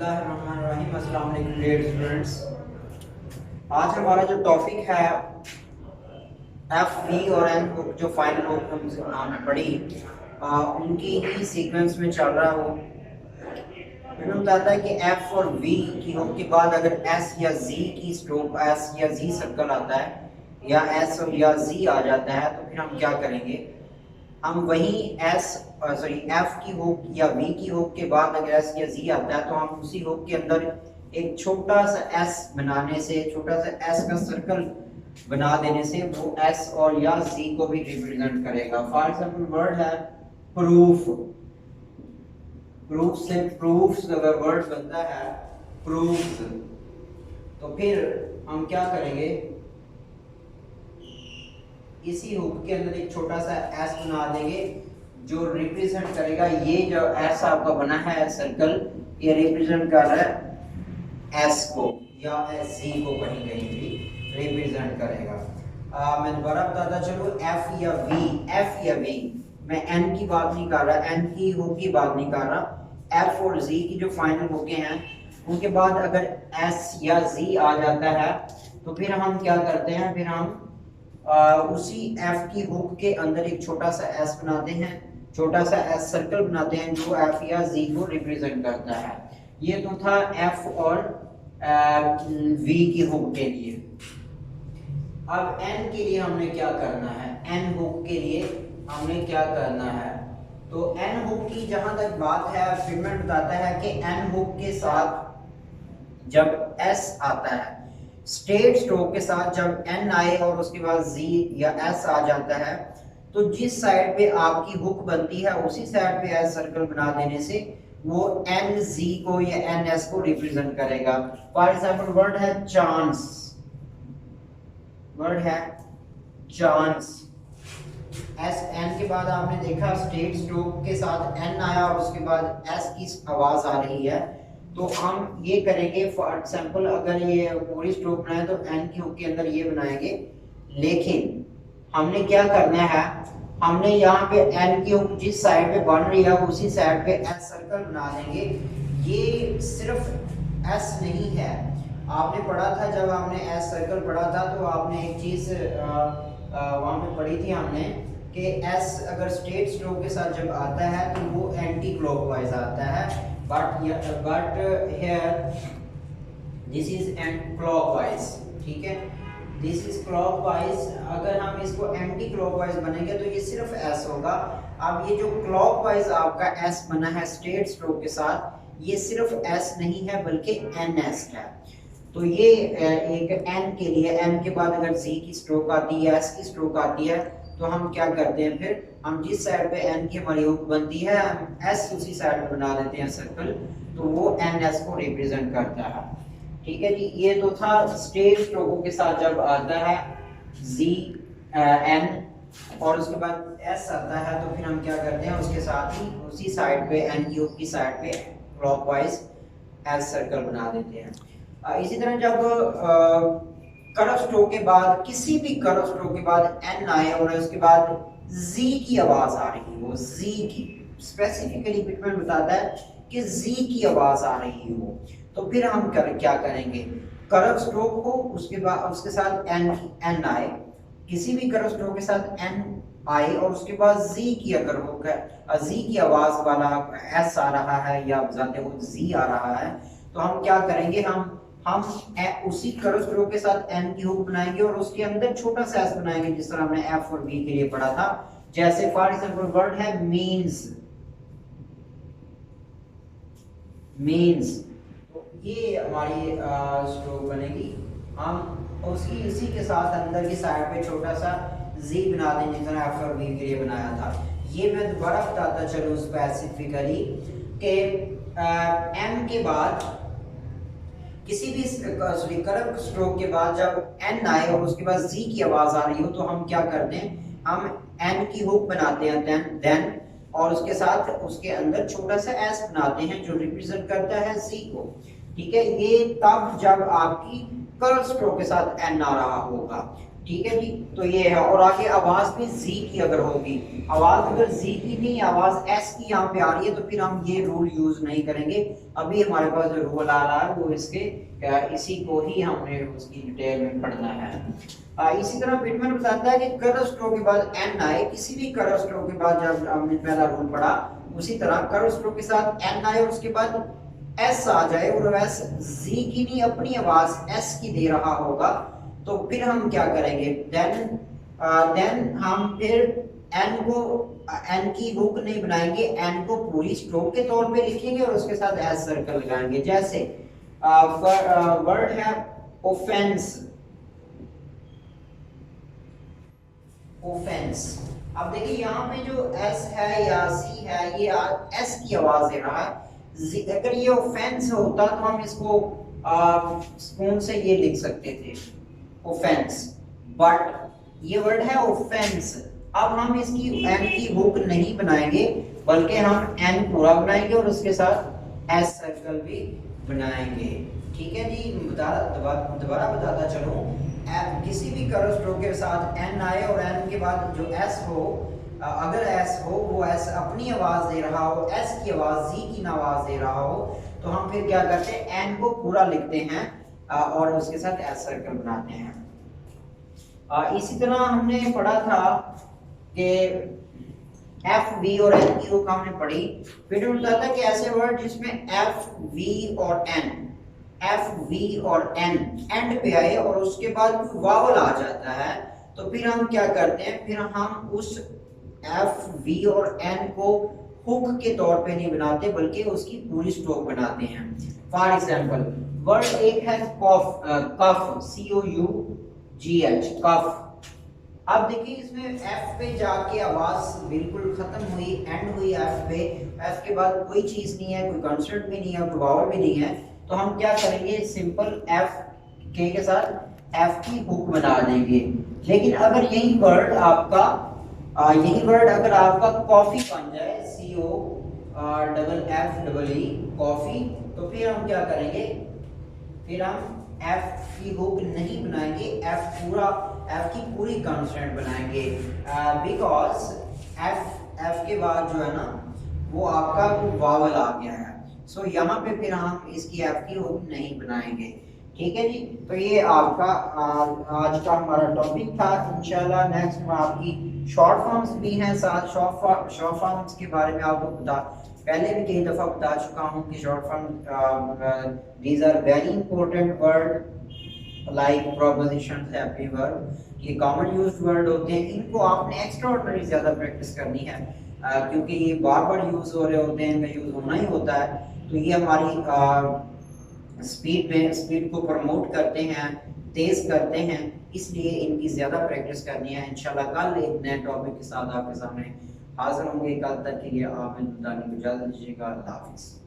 बिस्मिल्लाहिर्रहमानिर्रहीम। अस्सलाम वालेकुम डियर स्टूडेंट्स। आज हमारा जो टॉपिक है एफ वी और एन बुक, जो फाइनल बुक हमने पढ़ी उनकी ही सीक्वेंस में चल रहा हो। हमें बताता है कि एफ और वी की हुक के बाद अगर एस या जी की स्ट्रोक, एस या जी सर्कल आता है या एस या जी आ जाता है तो फिर हम क्या करेंगे, हम वही एफ की हुक या वी की हुक के बाद अगर एस या जी आता है तो हम उसी हुक के अंदर एक छोटा सा एस बनाने से, छोटा सा एस का सर्कल बना देने से वो एस और या जी को भी रिप्रेजेंट करेगा। फॉर एग्जांपल वर्ड है प्रूफ। प्रूफ से प्रूफ्स अगर वर्ड बनता है प्रूफ्स, तो फिर हम क्या करेंगे, इसी हुक के अंदर एक छोटा सा एस बना देंगे जो रिप्रेजेंट करेगा, ये जो एस आपका बना है सर्कल, ये रिप्रेजेंट कर रहा है एस को या एस जी को, कहीं कहीं भी रिप्रेजेंट करेगा। मैं दोबारा बताता चलूं, एफ या वी, एफ या वी, मैं एन की बात नहीं कर रहा, एन की हुक की बात नहीं कर रहा। एफ और जी की जो फाइनल हुकें हैं उनके बाद अगर एस या जी आ जाता है तो फिर हम क्या करते हैं, फिर हम उसी एफ की हुक के अंदर एक छोटा सा एस बनाते हैं, छोटा सा एस सर्कल बनाते हैं जो एफ या जी को रिप्रेजेंट करता है। ये तो था एफ और वी की हुक के लिए। अब एन के लिए हमने क्या करना है, एन हुक के लिए हमने क्या करना है, तो एन हुक की जहां तक बात है, फिगमेंट बताता है कि एन हुक के साथ जब एस आता है, स्ट्रेट स्ट्रोक के साथ जब एन आए और उसके बाद जी या एस आ जाता है, तो जिस साइड पे आपकी हुक बनती है उसी साइड पे एस सर्कल बना देने से वो एन जी को या एन एस को रिप्रेजेंट करेगा। फॉर एग्जांपल वर्ड है चांस, वर्ड है चांस, एस एन के बाद आपने देखा स्ट्रेट स्ट्रोक के साथ एन आया और उसके बाद एस की आवाज आ रही है, तो हम ये करेंगे। फॉर एग्जांपल अगर ये पूरी स्ट्रोक बनाए तो एन की हुक के अंदर ये बनाएंगे, लेकिन हमने क्या करना है, हमने यहाँ पे एन की हुक जिस साइड पे बन रही है उसी साइड पे एस सर्कल बना देंगे। ये सिर्फ एस नहीं है, आपने पढ़ा था जब आपने एस सर्कल पढ़ा था तो आपने एक चीज वहां पे पढ़ी थी हमने कि एस अगर स्ट्रेट स्ट्रोक के साथ जब आता है तो वो एंटी क्लॉकवाइज आता है, but here this is and clockwise, ठीक है, this is clockwise। अगर हम इसको एंटी क्लॉकवाइज बनेंगे तो ये सिर्फ एस होगा। अब ये जो क्लॉकवाइज आपका एस बना है स्ट्रेट स्ट्रोक के साथ, ये सिर्फ एस नहीं है बल्कि एन एस है। तो ये एक एन के लिए, एन के बाद अगर जी की स्ट्रोक आती है, एस की स्ट्रोक आती है, तो हम क्या करते हैं, फिर हम जिस साइड पे एन की हमारी हुक बनती है हम एस उसी साइड पे बना देते हैं सर्कल, तो वो एन एस को रिप्रेजेंट करता है। ठीक है जी, ये तो था स्ट्रेट स्ट्रोकों के साथ जब आता है जी एन और उसके बाद एस आता है तो फिर हम क्या करते हैं, उसके साथ ही उसी साइड पे एन की हुक की साइड पे क्लॉकवाइज एस सर्कल बना देते हैं। इसी तरह जब कर्व स्ट्रोक के बाद, किसी भी कर्व स्ट्रोक के बाद एन आए और उसके बाद जी की आवाज आ रही हो, जी की स्पेसिफिकली पिटमैन बताता है कि जी की आवाज आ रही हो, तो फिर हम क्या करेंगे, कर्व स्ट्रोक हो उसके बाद उसके साथ एन आए, किसी भी कर्व स्ट्रोक के साथ एन आए और उसके बाद जी की अगर हो, जी की आवाज वाला एस आ रहा है या जाते हो जी आ रहा है, तो हम क्या करेंगे, हम उसी कर्व स्ट्रोक के साथ एन की हुक बनाएंगे और उसके अंदर छोटा सा एस बनाएंगे, जिस तरह हमने एफ और बी के लिए पढ़ा था। जैसे फॉर एग्जांपल वर्ड है मींस, मींस, तो ये हमारी स्ट्रोक बनेगी। हम उसी के साथ अंदर की साइड पे छोटा सा जी बना देंगे जिस तरह एफ और बी के लिए बनाया था। ये मैं दोबारा बताता चलूं स्पेसिफिकली कि एम के बाद किसी भी कर्व स्ट्रोक के बाद जब एन आए और उसके बाद जी की आवाज आ रही हो, तो हम क्या करते हैं, हम एन की हुक बनाते हैं देन और उसके साथ उसके अंदर छोटा सा एस बनाते हैं जो रिप्रेजेंट करता है जी को। ठीक है, ये तब जब आपकी कर्व स्ट्रोक के साथ एन आ रहा होगा। ठीक है जी। तो ये है, और आगे आवाज भी जी की अगर होगी, आवाज अगर जी की नहीं, आवाज एस की यहाँ पे आ रही है, तो फिर हम ये रूल यूज नहीं करेंगे। अभी हमारे पास जो रूल आ रहा है वो इसके इसी को ही हमने उसकी डिटेल में पढ़ना है। इसी तरह बिटमैन बताता है कि कर्व स्ट्रोक के बाद एन आए, किसी भी कर्व स्ट्रोक के बाद, जब हमने पहला रूल पढ़ा उसी तरह कर्व स्ट्रोक के साथ एन आए और उसके बाद एस आ जाए, और एस जी की नहीं अपनी आवाज एस की दे रहा होगा, तो फिर हम क्या करेंगे, देन हम फिर एन को, एन की हुक नहीं बनाएंगे, एन को पूरी स्ट्रोक के तौर पे लिखेंगे और उसके साथ एस सर्कल लगाएंगे। जैसे वर्ड है ऑफेंस, ऑफेंस। अब देखिए यहाँ पे जो एस है या सी है, ये एस की आवाज दे रहा है। अगर ये ऑफेंस होता तो हम इसको स्पून से ये लिख सकते थे, ऑफेंस, बट ये वर्ड है ऑफेंस। अब हम इसकी एन की हुक नहीं बनाएंगे, बल्कि हम एन पूरा बनाएंगे और उसके साथ एस सर्कल भी बनाएंगे। ठीक है जी। दोबारा बताता चलूं, किसी भी कर्व स्ट्रोक के साथ एन आए और एन के बाद जो एस हो, अगर एस हो वो एस अपनी आवाज दे रहा हो, एस की आवाज जी की ना आवाज दे रहा हो, तो हम फिर क्या करते हैं, एन को पूरा लिखते हैं और उसके साथ एस सर्कल बनाते हैं। इसी तरह हमने पढ़ा था कि एफ वी और एन की हुक हमने पढ़ी। फिर बताता है कि ऐसे वर्ड जिसमें एफ वी और एन, एफ वी और एन एंड पे आए और उसके बाद वावल आ जाता है, तो फिर हम क्या करते हैं, फिर हम उस एफ वी और एन को हुक के तौर पे नहीं बनाते, बल्कि उसकी पूरी स्ट्रोक बनाते हैं। फॉर एग्जांपल वर्ड एक है कफ, कफ, सी ओ यू जी एच, कफ। अब देखिए इसमें एफ पे जाके आवाज बिल्कुल खत्म हुई, एंड हुई एफ पे, एफ के बाद कोई चीज नहीं है, कोई कंसोनेंट भी नहीं है, कोई वावल भी नहीं है, तो हम क्या करेंगे, सिंपल एफ के साथ एफ की हुक बना देंगे। लेकिन अगर यही वर्ड आपका अगर आपका कॉफी बन जाए, C O double F double E, coffee, तो फिर हम क्या करेंगे, फिर हम एफ की हुक नहीं बनाएंगे, एफ की पूरी कंसोनेंट बनाएंगे, बिकॉज एफ के बाद जो है ना वो आपका वावल आ गया है। सो यहाँ पे फिर हम इसकी एफ की हुक नहीं बनाएंगे। ठीक है जी। तो ये आपका आज का हमारा टॉपिक था। इंशाल्लाह नेक्स्ट में आपकी शॉर्ट फॉर्म्स भी हैं, साथ शॉर्ट फॉर्म्स के बारे में आपको पहले भी कई दफा बता चुका हूँ कि short form these are very important word like prepositions, happy verb, ये कॉमन यूज्ड वर्ड होते हैं। इनको आपने एक्स्ट्राऑर्डिनरी ज्यादा प्रैक्टिस करनी है, क्योंकि ये बार बार यूज हो रहे होते हैं, इनका यूज होना ही होता है। तो ये हमारी स्पीड को प्रमोट करते हैं, तेज करते हैं, इसलिए इनकी ज्यादा प्रैक्टिस करनी है। इंशाल्लाह कल एक नए टॉपिक के साथ आपके सामने हाजिर होंगे। कल तक के लिए आप इजाजत दीजिएगा। अल्लाह हाफिज़।